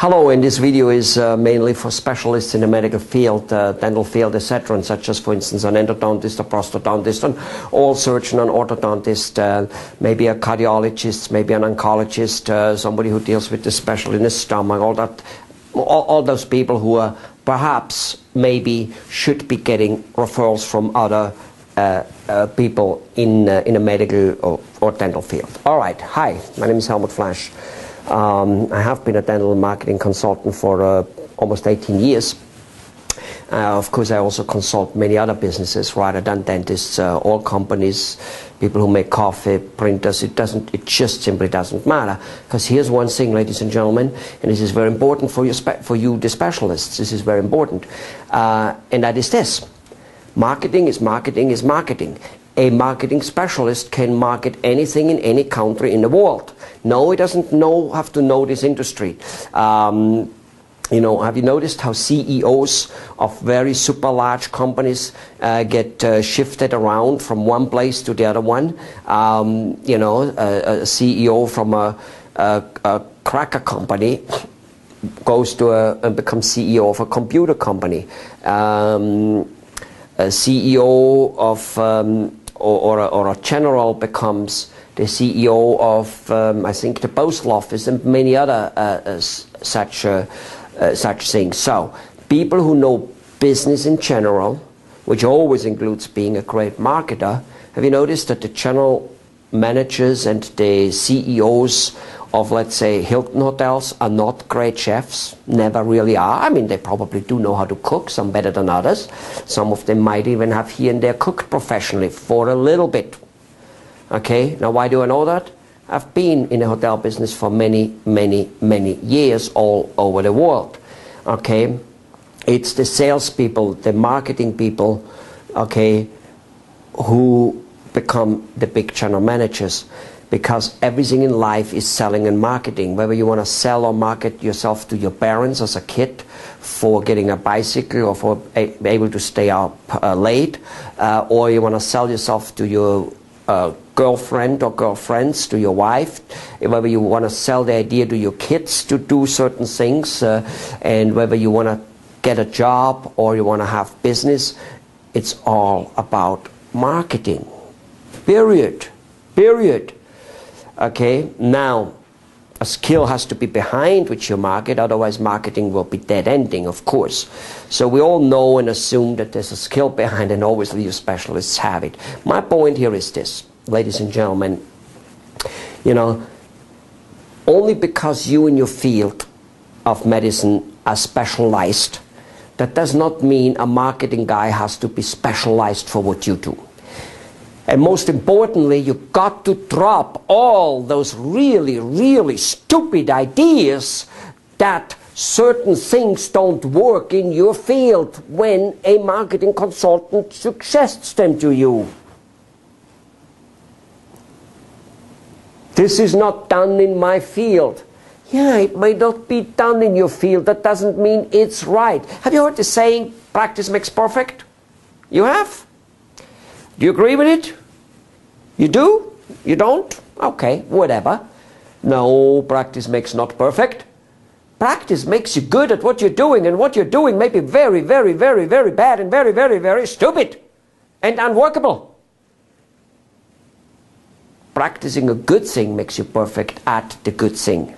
Hello, and this video is mainly for specialists in the medical field, dental field, etc., and such as, for instance, an endodontist, a prosthodontist, an oral surgeon, an orthodontist, maybe a cardiologist, maybe an oncologist, somebody who deals with the special in the stomach, all those people who are perhaps maybe should be getting referrals from other people in a medical or dental field. All right, hi, my name is Helmut Flasch. I have been a dental marketing consultant for almost 18 years. Of course, I also consult many other businesses rather than dentists, all companies, people who make coffee, printers. It just simply doesn't matter. Because here's one thing, ladies and gentlemen, and this is very important for you, the specialists. This is very important, and that is this: marketing is marketing is marketing. A marketing specialist can market anything in any country in the world. No, he doesn't have to know this industry. You know, have you noticed how CEOs of very super large companies get shifted around from one place to the other one? You know, a CEO from a cracker company goes to and becomes CEO of a computer company. A CEO of or a general becomes the CEO of I think the postal office and many other such things. So people who know business in general, which always includes being a great marketer. Have you noticed that the general managers and the CEOs of, let's say, Hilton hotels are not great chefs? Never really are. I mean, they probably do know how to cook, some better than others. Some of them might even have here and there cooked professionally for a little bit. Okay, now why do I know that? I've been in the hotel business for many, many, many years all over the world. Okay, it's the salespeople, the marketing people, okay, who become the big general managers. Because everything in life is selling and marketing. Whether you want to sell or market yourself to your parents as a kid for getting a bicycle or for being able to stay up late, or you want to sell yourself to your girlfriend or girlfriends, to your wife, whether you want to sell the idea to your kids to do certain things, and whether you want to get a job or you want to have business, it's all about marketing. Period. Period. Okay, now a skill has to be behind which you market, otherwise marketing will be dead-ending, of course. So we all know and assume that there's a skill behind, and obviously you specialists have it. My point here is this, ladies and gentlemen, you know, only because you in your field of medicine are specialized, that does not mean a marketing guy has to be specialized for what you do. And most importantly, you've got to drop all those really, really stupid ideas that certain things don't work in your field when a marketing consultant suggests them to you. This is not done in my field. Yeah, it may not be done in your field. That doesn't mean it's right. Have you heard the saying, practice makes perfect? You have? Do you agree with it? You do? You don't? Okay, whatever. No, practice makes not perfect. Practice makes you good at what you're doing, and what you're doing may be very, very, very, very bad and very, very, very stupid and unworkable. Practicing a good thing makes you perfect at the good thing.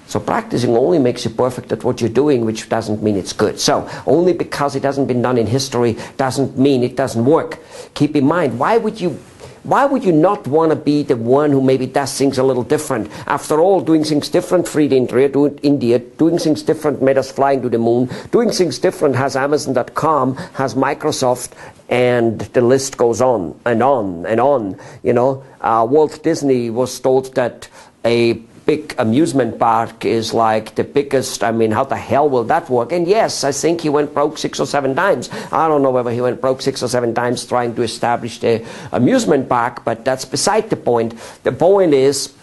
So practicing only makes you perfect at what you're doing, which doesn't mean it's good. So only because it hasn't been done in history doesn't mean it doesn't work. Keep in mind, why would you not want to be the one who maybe does things a little different? After all, doing things different freed India, doing things different made us flying to the moon, doing things different has Amazon.com, has Microsoft, and the list goes on and on and on. You know, Walt Disney was told that a big amusement park is like the biggest. I mean, how the hell will that work? And yes, I think he went broke 6 or 7 times. I don't know whether he went broke 6 or 7 times trying to establish the amusement park, but that's beside the point. The point is,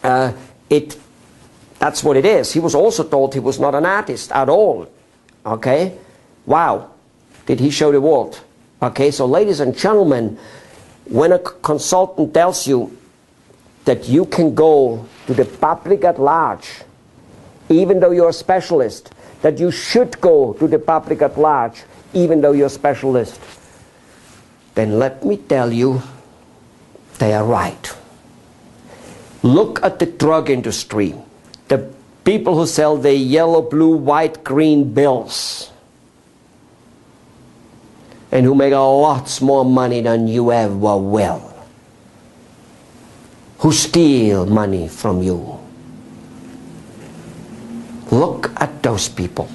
that's what it is. He was also told he was not an artist at all. Okay? Wow. Did he show the world? Okay, so ladies and gentlemen, when a consultant tells you that you can go to the public at large even though you're a specialist, that you should go to the public at large, even though you're a specialist, then let me tell you, they are right. Look at the drug industry. The people who sell the yellow, blue, white, green bills, and who make a lots more money than you ever will, who steal money from you. Look at those people.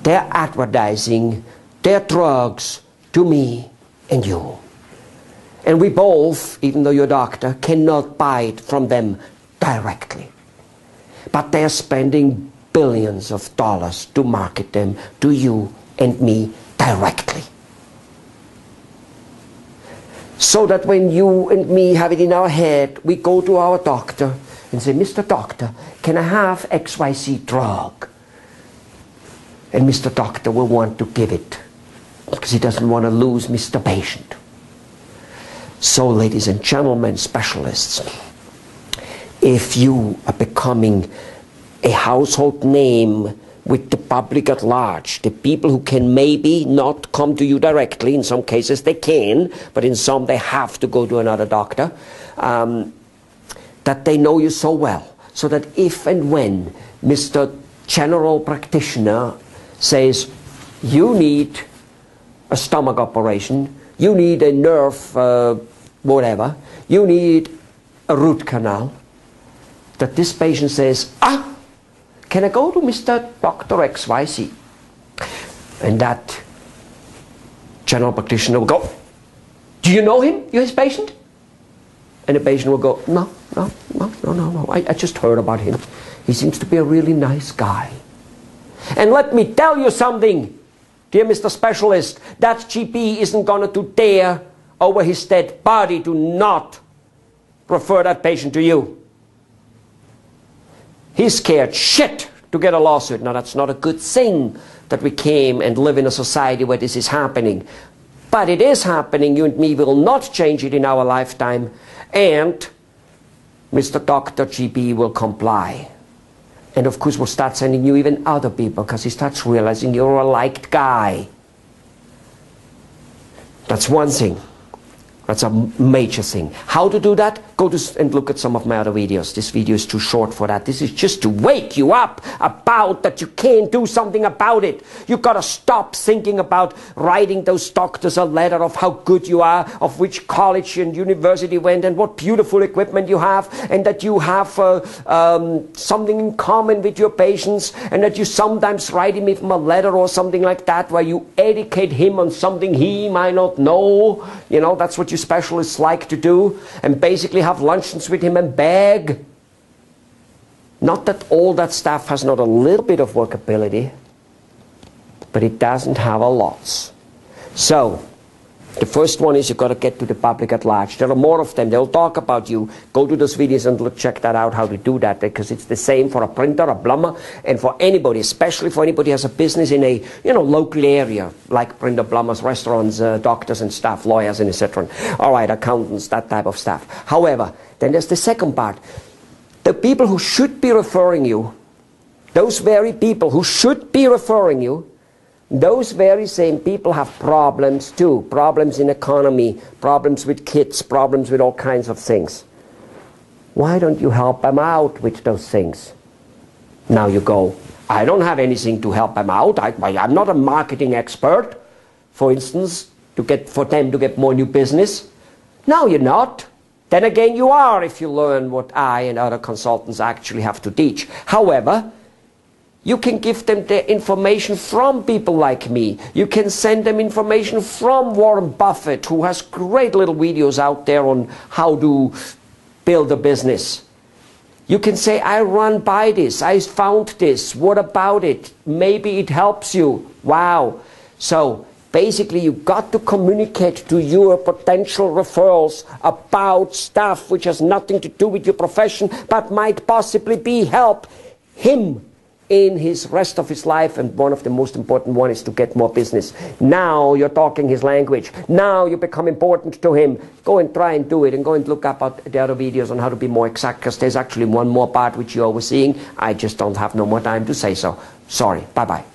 They're advertising their drugs to me and you. And we both, even though you're a doctor, cannot buy it from them directly. But they're spending billions of dollars to market them to you and me directly. So that when you and me have it in our head, we go to our doctor and say, Mr. Doctor, can I have XYZ drug? And Mr. Doctor will want to give it because he doesn't want to lose Mr. Patient. So, ladies and gentlemen, specialists, if you are becoming a household name with the public at large, the people who can maybe not come to you directly, in some cases they can, but in some they have to go to another doctor, that they know you so well, so that if and when Mr. General Practitioner says, you need a stomach operation, you need a nerve, whatever, you need a root canal, that this patient says, can I go to Mr. Dr. XYZ? And that general practitioner will go, do you know him? You're his patient? And the patient will go, no, I just heard about him. He seems to be a really nice guy. And let me tell you something, dear Mr. Specialist, that GP isn't going to dare over his dead body to not refer that patient to you. He's scared shit to get a lawsuit. Now that's not a good thing that we came and live in a society where this is happening. But it is happening. You and me will not change it in our lifetime. And Mr. Dr. GP will comply. And of course we'll start sending you even other people because he starts realizing you're a liked guy. That's one thing. That's a major thing. How to do that? Go to and look at some of my other videos. This video is too short for that. This is just to wake you up about that you can do something about it. You've got to stop thinking about writing those doctors a letter of how good you are, of which college and university went, and what beautiful equipment you have, and that you have something in common with your patients, and that you sometimes write him even a letter or something like that where you educate him on something he might not know. You know, that's what you specialists like to do, and basically have luncheons with him and beg. Not that all that stuff has not a little bit of workability, but it doesn't have a lot. So the first one is you've got to get to the public at large. There are more of them. They'll talk about you. Go to those videos and look, check that out, how to do that, because it's the same for a printer, a plumber, and for anybody, especially for anybody who has a business in a local area, like printer, plumbers, restaurants, doctors and stuff, lawyers and etc. All right, accountants, that type of stuff. However, then there's the second part. The people who should be referring you, those very people who should be referring you, those very same people have problems too. Problems in economy, problems with kids, problems with all kinds of things. Why don't you help them out with those things? Now you go, I don't have anything to help them out. I'm not a marketing expert, for instance, for them to get more new business. No, you're not. Then again, you are if you learn what I and other consultants actually have to teach. However, you can give them the information from people like me. You can send them information from Warren Buffett, who has great little videos out there on how to build a business. You can say, I run by this, I found this, what about it? Maybe it helps you. Wow. So basically you've got to communicate to your potential referrals about stuff which has nothing to do with your profession, but might possibly help him in his rest of his life, and one of the most important one is to get more business. Now you're talking his language. Now you become important to him. Go and try and do it, and go and look up the other videos on how to be more exact, because there's actually one more part which you're overseeing. I just don't have no more time to say so. Sorry. Bye-bye.